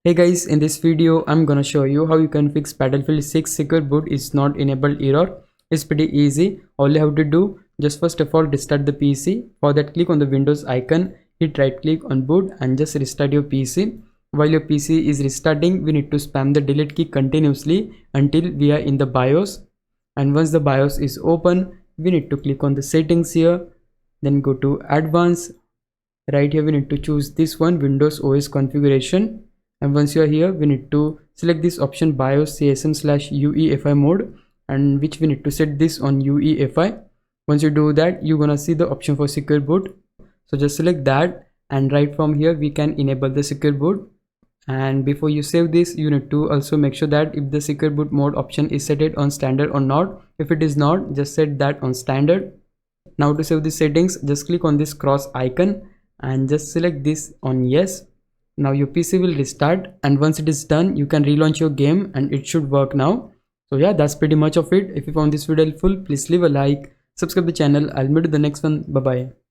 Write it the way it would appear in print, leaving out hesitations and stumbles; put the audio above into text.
Hey guys, in this video I'm gonna show you how you can fix Battlefield 6 secure boot is not enabled error. It's pretty easy. All you have to do, just first of all restart the PC. For that, click on the Windows icon, hit right click on boot and just restart your PC. While your PC is restarting, we need to spam the delete key continuously until we are in the BIOS. And once the BIOS is open, we need to click on the settings here, then go to advanced. Right here we need to choose this one, Windows OS configuration, and once you are here we need to select this option BIOS CSM/UEFI mode, and which we need to set this on UEFI. Once you do that, you're gonna see the option for secure boot, so just select that, and right from here we can enable the secure boot. And before you save this, you need to also make sure that if the secure boot mode option is set it on standard or not. If it is not, just set that on standard. Now to save the settings, just click on this cross icon and just select this on yes. Now your PC will restart, and once it is done you can relaunch your game and it should work now. So yeah, that's pretty much of it. If you found this video helpful, please leave a like, subscribe the channel. I'll meet you in the next one. Bye bye.